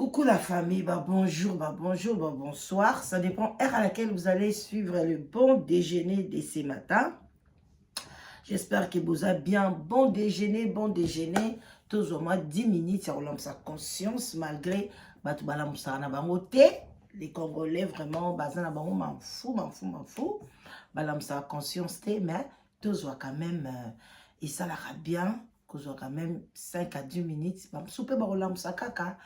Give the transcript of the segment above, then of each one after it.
Coucou la famille, bonjour, bonjour, bonsoir. Ça dépend heure à laquelle vous allez suivre le bon déjeuner de ce matin. J'espère que vous avez bien bon déjeuner, bon déjeuner. Tous au moins 10 minutes, ça relance sa conscience malgré les Congolais vraiment, m'en fous. Sa conscience, mais tous quand même, et ça l'ira bien, que quand même 5 à 10 minutes. Souper, kaka.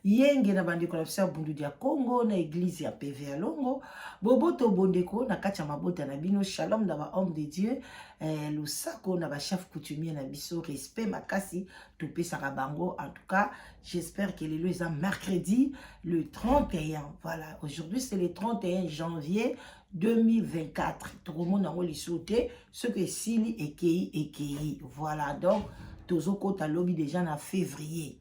Yenge na bandeko na fisa bundu dia Congo na église ya PV ya Longo boboto bondeko na kati ya mabota na bino shalom na ba homme de Dieu lusako na ba chef coutumier na biso respect makasi topesaka bango. En tout cas j'espère que lelo eza mercredi le 31. Voilà, aujourd'hui c'est le 31 janvier 2024. Tout le monde a sauté ce que sili ekei. Voilà, donc tozoko ta lobby déjà na février.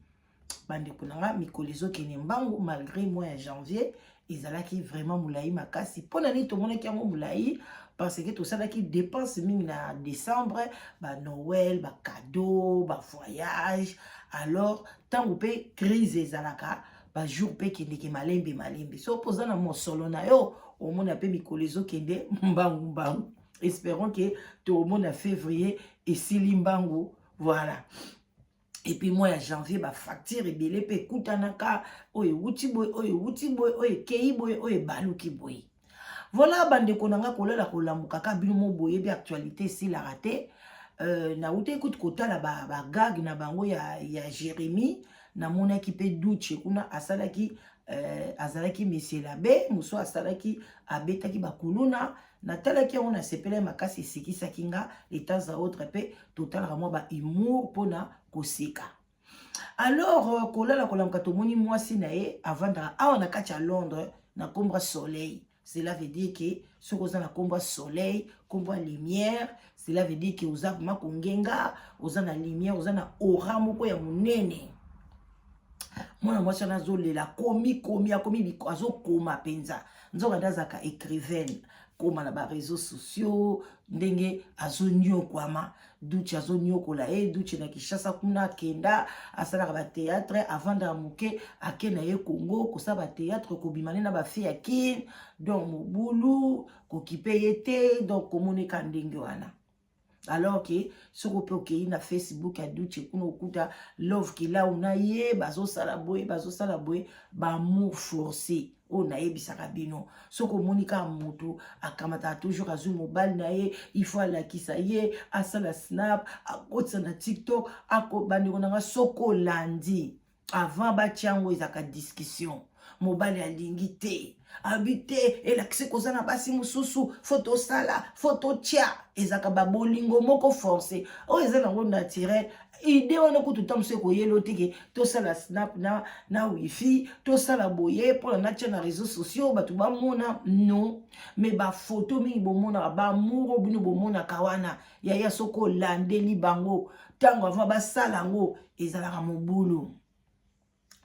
Bandeko nanga mikolezo kene mbangu malgré mois de janvier ezalaki vraiment moulayi makasi pona ni to mona kiango moulayi parce que tout ça là qui dépense mingi na décembre ba Noël ba cadeau ba voyage alors tant ou pe crise ezalaka ba jour pe kende ke malembe so poza na mosolo na yo au mona pe mikolezo kende mbangu espérons que tout le monde a février et sili mbangu. Voilà. Et puis moi en janvier ba facture ebele pe kutanaka oye wuti boy oye kei boy oye baluki boy. Voilà bandeko nanga kolela kolamuka ka bino mo boye bi actualité si la raté na ute écoute kota la ba gag na bango ya Jérémy na mona ki pe douche kuna asalaki azalaki monsieur l'abbé muso asalaki abetaki bakuluna na talaki on a sepela makasi sikisa kinga les temps à autre pe total vraiment ba humour pona koseka. Alors kolala kolamka tomoni mwasi na ye avandra awa na kati ya Londres na komba soleil. Cela veut dire que ce qu'on a na komba soleil, komba lumière, cela veut dire que oza ma kongenga, oza na lumière, oza na aura moko ya munene. Mwana mwasi na zolela komi azo koma penza. Nzoka ndazaka écrivaine koma na ba réseaux sociaux ndenge azo nyokwama duche azo nyokola duche na Kishasa kuna kenda asala ba théâtre avant da muke akena ye Congo kosa ba théâtre ko bimane na ba fille akin donc mobulu ko kipeyete donc komoneka ndenge wana. Alors que ce qu'on peut qu'il na Facebook a douche kuno kuta love qui là on a ye bazo salaboye ba amour forcé on a ye bisaka bino ce qu'on monika moto akamata toujours azu mobile na ye il faut la kisaye asala snap akotsa na TikTok akobandi konanga soko landi avant ba tiango ezaka discussion mobile ya lingité habité et l'accès koza na basi mususu photo sala photo tia ezaka ba bolingo moko forcé o ezala ngo naturel idée wana ko tutamse ko yelo tike to sala snap na wifi to sala boye pour na tia na réseaux sociaux batu ba mona non mais ba photo mi bo mona ba muro bino bo mona kawana ya soko landeli bango tango avant ba sala ngo ezala ka mobulu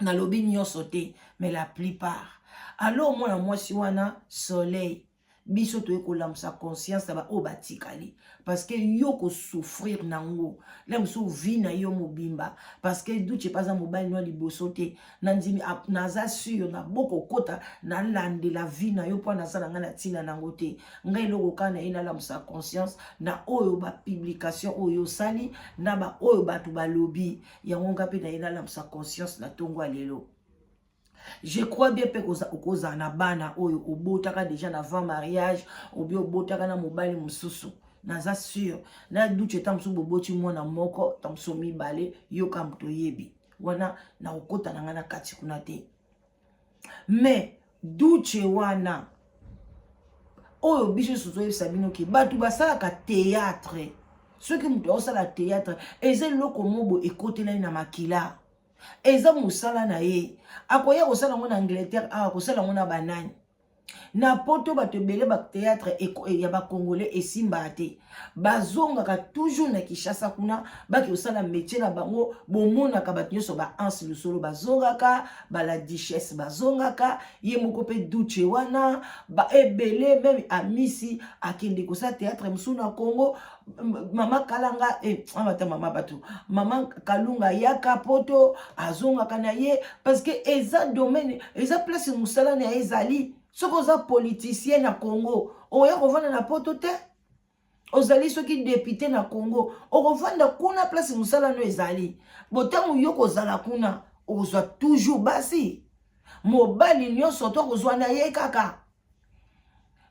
na lobi nyonso te mais la plupart. Alors moi si wana soleil biso to ekolamusa conscience ba obatikali parce que yo ko souffrir nango la muso vi na yo mobimba parce que duche pas mobile no liboso te nanzimi naza sur na boko kota na lande la vie na yo po na sala ngana tina nango te ngai loko kana ina la musa conscience na oyo ba publication oyo sali na ba oyo batu ba lobby yango ngape na ina la musa conscience na tongo lelo. Je crois bien que okoza na bana oyo obotaka déjà avant mariage ou bien obotaka na mobile mususu naza sûr na duche tamsu boboti mwana moko tamsu mibale yo kamto yebi wana na okota na ngana kati kuna te mais duche wana oyo biso suzo yebisabino ki batu basalaka théâtre ceux qui muto osala théâtre eze loko mobo ekotela na makila eza musala na ye akoya kosala ngo na Angleterre akosala ngo na banani Na poto bato ebele ba théâtre ya ba congolais esimba te bazongaka toujours na Kinshasa kuna baki osala métier na bango bomonaka bato nyonso ba Anse Lusolo bazongaka ba la Duchesse bazongaka ye moko pe Duche wana ba ebele même amisi akende kosa théâtre musu na Congo mama Kalanga amata mama bato mama Kalunga yaka poto azongaka na ye parce que eza domaine eza place musala na ezali. Soki oza politicien na Congo, oya kovanda na poto te. Ozali soki député na Congo, okovanda kuna place musala no ezali. Botango yo kozala kuna, ozwa toujours basi. Mobali nyonso to kozwa na ye kaka.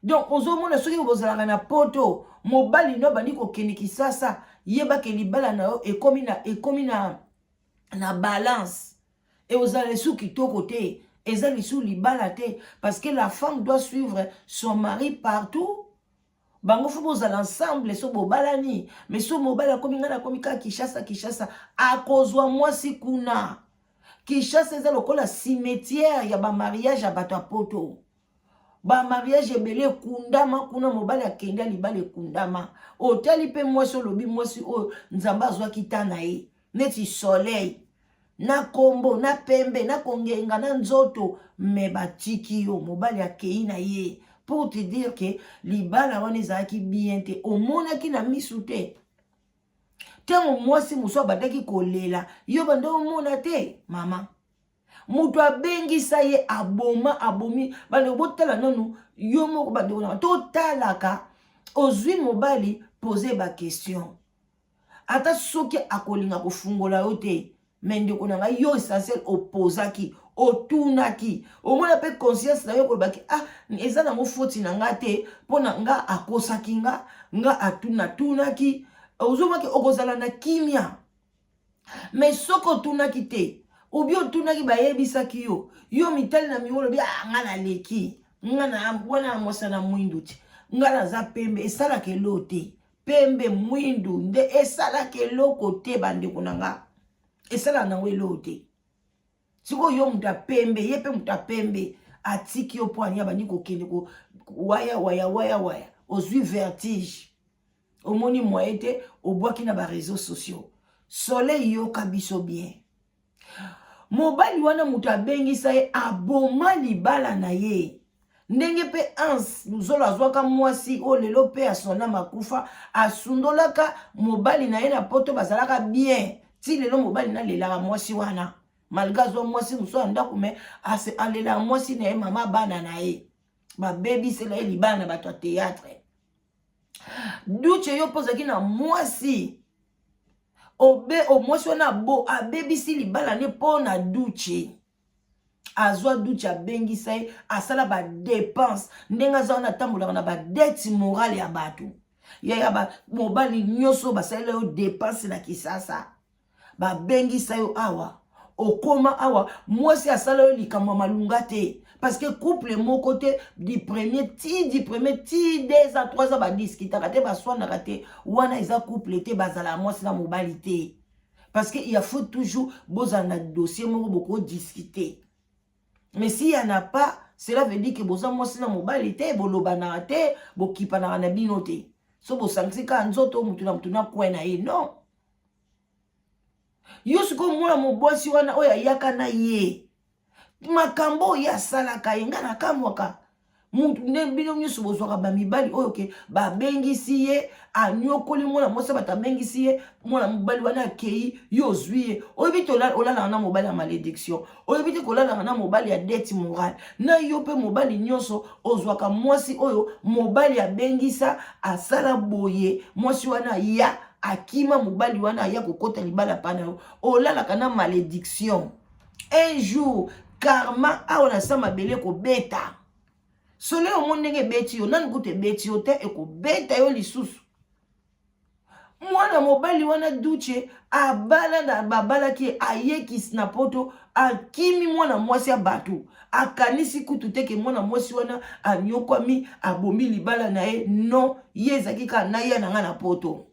Donc ozomona soki kozala na poto, mobali no bandi kokende Kinshasa, yeba ke libala na yo ekomi na balance. Et ozala sou kitoko te. Eza lisu libala te parce que la femme doit suivre son mari partout. Bango faut bozala ensemble so bobalani mais so mobala komi ngana komi ka Kinshasa a kozwa mwasi kuna. Kinshasa eza lokola cimetière ya ba mariage ya bato poto. Ba mariage ebele kundama kuna mobala akenda libala kundama. Otali pe mwasi olobi mwasi o nzamba azwa kitana ye. Neti soleil. Na kombo, na pembe, na kongenga, na nzoto, me batiki yo, mobali akei na ye. Pour te dire que libala wana ezalaki bien te, omonaki na misu te. Tango mwasi muso bataki kolela, yo bando omona te, mama. Mutu abengisa ye abomi, bando botala nanu, yo moko bando ona. To talaka, ozwi mobali poser ba question. Ata soki akolinga kofungola yo te. Mais ndeko na nga yo essentiel opposaki otunaki omona pe conscience na yo kolobaki eza na mofoti na nga te pona nga akosaki nga atunaki ozomaki okozala na kimia mais soko otunaki te obi otunaki bayebisaki yo mitali na miolo bi nga na leki nga na wana amosa na mwindu ti nga naza pembe esalaka elo te pembe mwindu nde esalaka eloko te bandeko na nga esala na welo te. Siko yo muta pembe, yepe muta pembe, atiki yo po anya bani kokende ko waya. Ozwi vertige. Omoni moyete, obwaki na ba réseaux sociaux. Soleil yo kabiso bien. Mobali wana muta bengisa ye aboma libala na ye. Ndenge pe Anse Lusolo azwaka mwasi o lelo pe asona makufa asundolaka mobali na ye na poto bazalaka bien. Si lelo mobali na lela mwasi wana malgré zo mwasi muso ndako me alela mwasi na ye mama bana na ye ba baby c'est la libana bato théâtre Duche yo pozaki na mwasi o mwasi wana a baby si libala ne pona Duche azwa Duche abengisa ye asala ba dépense ndenga za na tambola na ba dette morale ya bato ya ba mobali nyoso basala yo dépense na Kinshasa ba bengisa yo awa okoma awa mwasi asala yo likamwa malunga te parce que couple moko te du premier ti 2 ans 3 ans ba discutaka te baswanaka te wana eza couple te bazala mwasi na mobali te parce que il faut toujours bozala na dossier moko boko discuter mais si y en a pas cela veut dire que boza mwasi na mobali te bolobana te bokipana na bino te so bosangisika nzoto mutu na mutu na kwena ye non. Yo siko mwana mobwasi wana oya yaka na ye makambo ya salaka yenga na kamwaka muntu ne bino nyusu bozwaka ba mibali oyo ke ba bengisi ye anyokoli mwana mwasi bata bengisi ye mwana mobali wana kei yo zwiye oyo bito olala na mobali ya malédiction oyo bito kolala na mobali ya dette morale na yo pe mobali nyonso ozwaka mwasi oyo mobali ya bengisa asala boye mwasi wana ya akima mobali wana ya kokota libala pana yo olalaka na malédiction un jour karma aona sama bele ko beta sole o mondenge beti yo nani kute beti yo te eko beta yo lisusu mwana mobali wana Duche abala na babala ki ayekis na poto akimi mwana mwasi ya batu akanisi kutu teke mwana mwasi wana anyokwami abomi libala na ye non yezaki ka na ya na nga na poto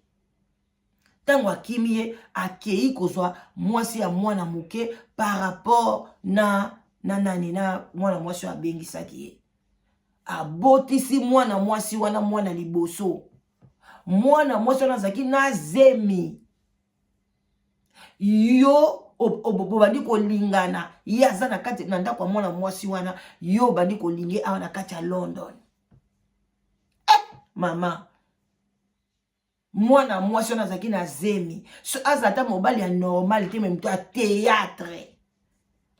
tango akimi ye akei kozwa mwasi ya mwana muke par rapport na nani na mwana mwasi abengisaki ye abotisi mwana mwasi wana mwana liboso. Mwana mwasi wana zaki na zemi. Yo bandi kolingana yaza na kati na ndako mwana mwasi wana yo bandi kolinge awa na kati ya London. Mama mwana mwasi wana zaki na zemi so azata mobali ya normal te même to a théâtre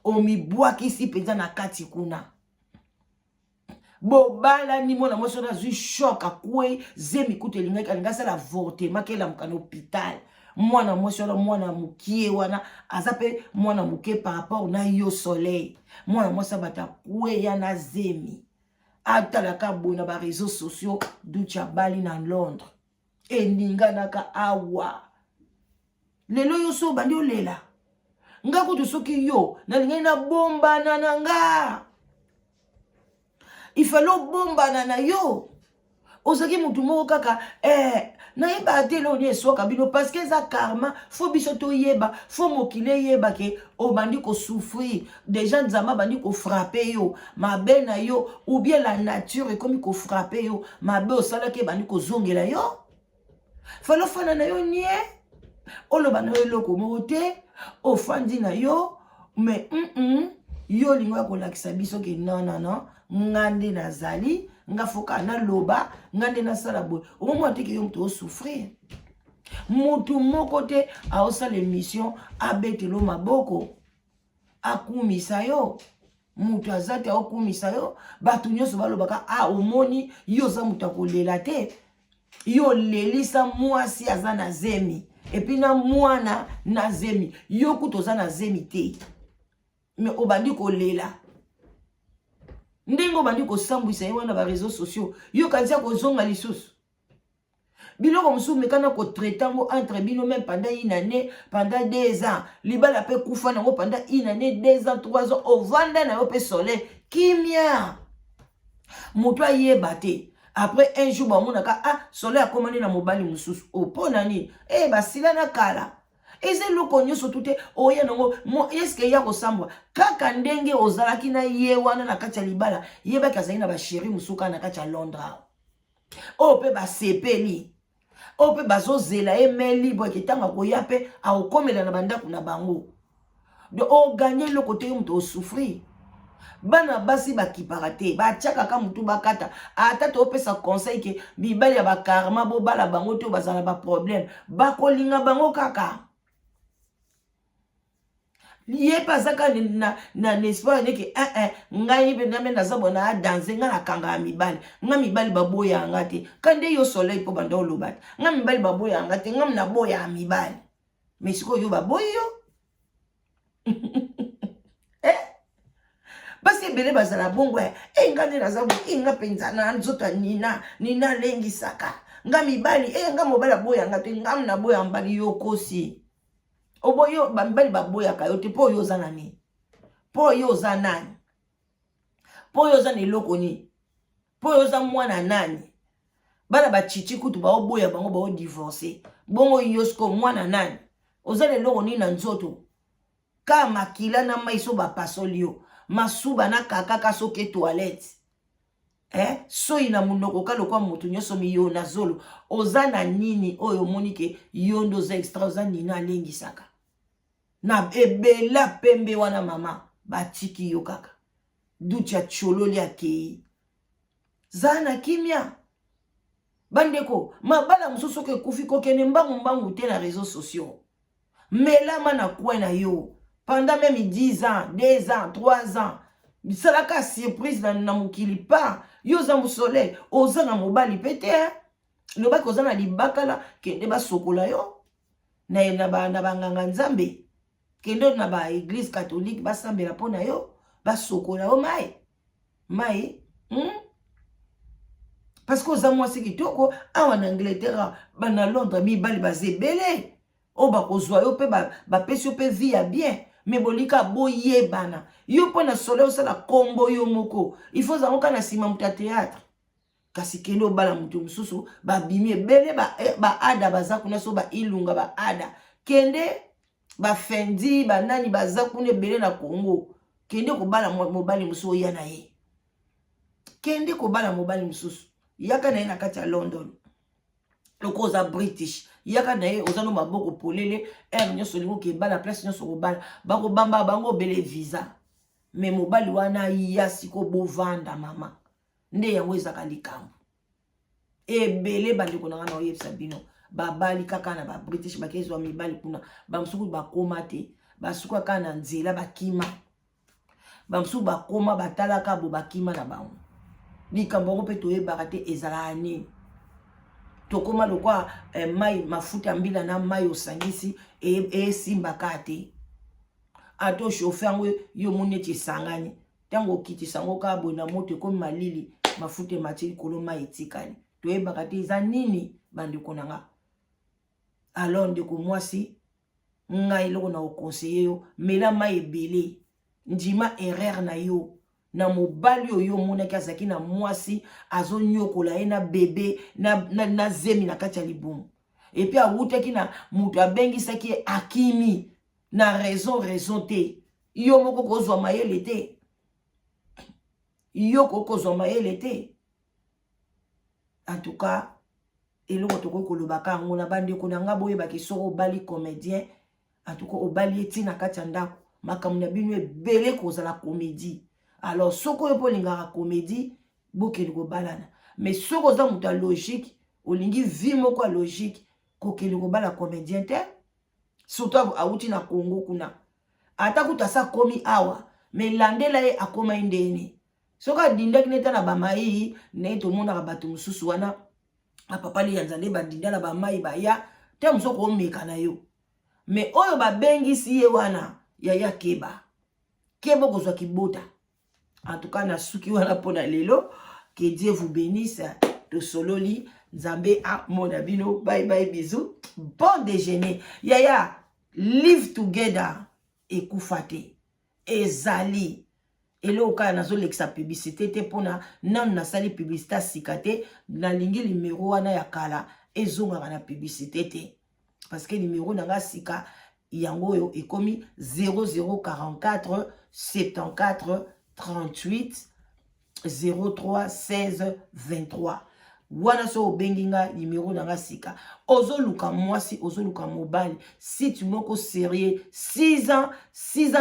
omibwakisi penza na kati kuna. Bobala ni mwana mwasi wana zui shock akwe zemi kutu elingaki alinga sala avortement kela mukana hôpital. Mwana mwasi wana mwana mukie wana azape mwana mukie par rapport na yo soleil. Mwana mwasi abata kwe ya na zemi. Atalaka bona ba réseaux sociaux ducha bali na Londres. Eninga naka awa. Lelo yo so bandi olela. Nga kutu soki yo nalinga na bomba na nga. Ifalo bomba na yo. Ozaki mutu moko kaka na yeba atelo ni esoka bino parce que za karma fo biso to yeba fo mokile yeba ke o bandi ko souffrir déjà nzama bandi ko frapper yo mabe na yo ou bien la nature comme ko frapper yo mabe osala ke bandi ko zongela yo falo fana na yo nie oloba na yo loko mote ofandi na yo mais yo lingo ko lakisa biso ke non ngande nazali nga foka na loba ngande na sala boy au moment que yo mto souffrir mutu moko te a osala émission abetelo maboko akumisa yo mutu azate akumisa yo batu nyoso balobaka omoni yo za mutu akolela te yo lelisa mwasi aza na zemi epi na mwana na zemi yo kutoza na zemi te mais obandi kolela ndengo bandi ko sambwisa ye wana ba réseaux sociaux yo kanisa ko zonga lisusu biloko musu mekana ko traitango entre bino même pendant une année pendant 2 ans libala pe kufa nango pendant une année 2 ans 3 ans au vanda na yo pe soleil kimia mutu ayeba te après un jour ba monaka soleil akomani na mobali mususu opona nini basila na kala eze loko nyoso tute oya nango eske ya kosambwa kaka ndenge ozalaki na ye wana na kati ya libala yeba kazali na ba chéri musuka na kati ya Londres pe ba sepeli pe bazozela emeli bo kitanga koya pe aokomela na bandako na bango de gagner le côté mto souffrir bana basi bakiparate bachaka ka mutu bakata ata to pesa conseil ke bibali ya bakarma bo bala bango to bazala ba problème bakolinga bango kaka liye pasaka na l'espoir neke ngai be ngame nazabona danser nga nakanga mibali nga mibali baboya ngate kande yo soleil po banda olobata nga mibali baboya ngate nga na boya mibali mais siko yo baboyo basi bele bazala bongo ngane nazabu nga penza na nzoto nina lengi saka nga mibali nga mobala boya ngate nga na boya mbali yo kosi oboyo bambali baboya kayote po yo za nani po yo za nani po yo za neloko ni po yo za mwana nani bana bachichi kutu ba oboya bango ba divorcer bongo yosko mwana nani oza neloko ni na nzoto ka makila na maiso ba pasolio masuba na kaka soke toilette so ina munoko kalokwa mutu nyoso miyo na zolo oza na nini oyo monike yondo za extra oza nina alengi saka na ebela pembe wana mama batiki yo kaka ducha chololi akei zana kimia bandeko mabala mususu ke kufi kokene mbangu te na réseaux sociaux melama na kwa na yo pendant même 10 ans 2 ans 3 ans salaka surprise na mukili pa yo za musoleil oza na mobali pete lobaki oza na libakala kende basokola yo na banganga nzambe kende na ba église catholique basambela pona yo basokola yo mai parce que oza mwasi kitoko awa na Angleterre bana Londres mibali bazebele bakozwa yo pe bapesi yo pe vie ya bien mais bolika boyebana yo pona soleil osala kombo yo moko il faut zangoka na sima muta théâtre kasi kende obala mutu mususu babimi ebele ada baza kuna so ilunga ada kende fendi banani baza kuna ebele na Congo kende kobala mobali musu oya na ye kende kobala mobali mususu yaka na ye na kati ya London loko oza British yaka na ye oza no maboko polele nyonso lingo kebala place nyonso kobala bakobamba bango bele visa me mobali wana ya siko bovanda mama nde yango ezaka likambo ebele bandeko na nga na oyebisa bino babali kaka na ba British bakezwa mibali kuna bamusuku bakoma te basuku kaka na nzela bakima bamusuku bakoma batalaka bo bakima na bango likambo ngo pe toyebaka te ezala nini tokoma lokwa mai mafuta mbila na mai osangisi esimbaka te ato chauffeur ngo yo moneti esangani tango okitisa ngo ka boye na moto ekomi malili mafuta mati likolo mai etikali toyebaka te eza nini bandeko na nga alors ndeko mwasi ngai loko na okonseille yo mela mai ebele ndima erreur na yo na mobali oyo monaki azaki na mwasi azonyokola ye na bebe na zemi na kati ya libumu epi awutaki na mutu abengisaki akimi na raison te yo moko kozwa mayele te yo kozwa mayele te en tout cas eloko tokoki kolobaka yango na bandeko na nga boyebaki soko obali comédien en tout cas obali eti na kati ya ndako makambo na bino ebele kozala comédie alors soko oyo mpo olingaka comédie bokeli kobalana mais soko oza moto ya logique olingi vie moko ya logique kokeli kobala comédien te surtout awuti na Congo kuna ata kuta asa komi awa mais landela ye akoma ndeni soko adindaki neta na bamai ne tomonaka bato mosusu wana apapali ya nzande badinda na bamai baya te mosoko omeka na yo mais oyo babengisi ye wana yaya keba kozwa kibota. En tout cas na suki wana pona lelo que Dieu vous bénisse de sololi nzambe a monabino bye bye bisous bon déjeuner yaya live together ekufate ezali eloka nazo lekisa publicité te pona nan na sali publicité sikate na lingi numéro wana ya kala ezonga na publicité te parce que numéro nanga sika yango yo ekomi 0044 74 38 03 16 23 wana so obenginga numéro nanga sika ozoluka mwasi ozoluka mobali si tu moko sérieux 6 ans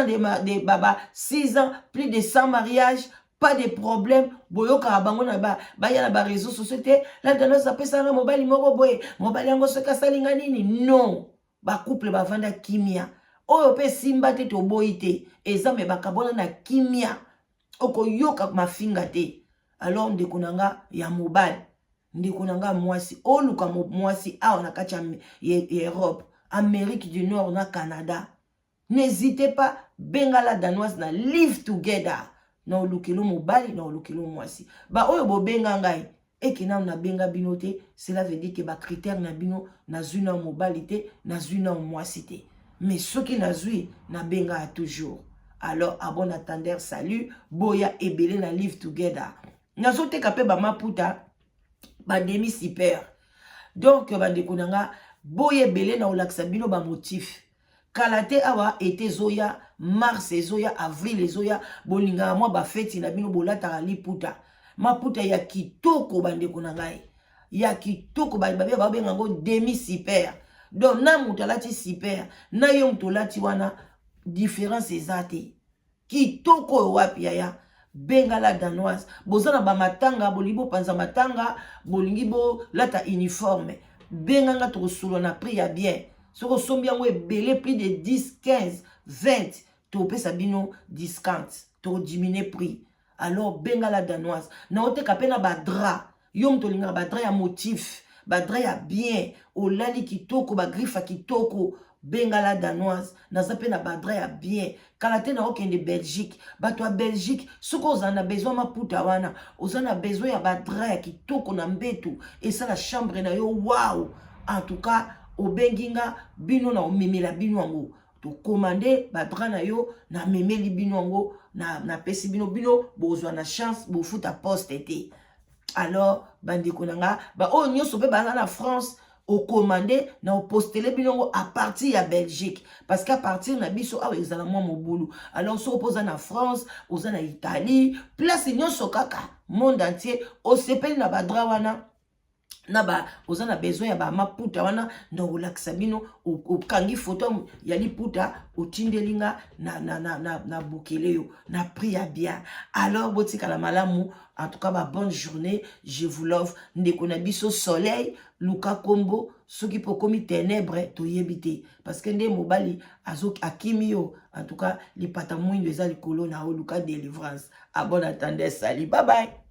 de baba 6 ans plus de 100 mariages pas de problème boyoka bango na baya na ba réseaux sociaux te la tendance apesa na mobali moko boye mobali yango soka salinga nini non ba couple bavanda kimia oyo pe simba te to boyite ezame bakabona na kimia oko yoka mafinga te alors ndeko nanga ya mobali ndeko nanga mwasi oluka mwasi awa na kati ya Europe Amérique du Nord na Canada n'hésitez pas bengala danoise na live together na olukelo mobali na olukelo mwasi ba oyo bobenga ngai ekina na benga bino te cela veut dire que ba critère na bino na zuna mobali te na zuna mwasi te mais soki na zui na benga toujours. Alors à bon attendeur salut boya ebele na live together nazo teka pe ba maputa ba demi super donc bandeko nanga boya ebele na olakisa bino ba motif kalate awa été zoya mars ezoya avril ezoya bolinga mwa ba feti na bino bolata liputa maputa ya kitoko bandeko nanga ya kitoko ba benga ngo demi super donc na mutalati super na yo mutolati wana différence ezate kitoko wapi yaya bengala danoise bozana ba matanga bolibo panza matanga bolingi bo lata uniforme benganga to solo na prix ya bien soko sombi yango ebele plus de 10 15 20 to pesa bino discount to diminuer prix alors bengala danoise na oteka pena ba drap yo mtolinga ba drap ya motif ba drap ya bien olali kitoko ba griffe kitoko bengala danoise naza pe na badra ya bien kalate na okende Belgique bato ya Belgique soko ozana besoin maputa wana ozana besoin ya badra ya kitoko na mbetu esa la chambre na yo wow en tout cas obenginga bino na omemela bino yango to commander badra na yo na memeli bino yango na pesi bino bozwa na chance bofuta poste te alors bandeko nanga ba o nyoso pe bana na France au commandé na au posteler bilongo à partir ya Belgique parce qu'à partir na biso awa ezala mwa mobulu alors so opoza na France oza na Italie place nyonso kaka monde entier osepeli na badra wana na ba oza na besoin ya ba maputa wana ndo olakisa bino okangi photo ya liputa otindelinga na bukele yo na prix ya bien alors botika la malamu en tout cas ba bonne journée je vous love ndeko na biso soleil luka kombo soki pokomi ténèbre toyebite parce que nde mobali azoki akimi yo en tout cas lipata mwindo eza likolo na luka délivrance à bon attendez sali bye bye.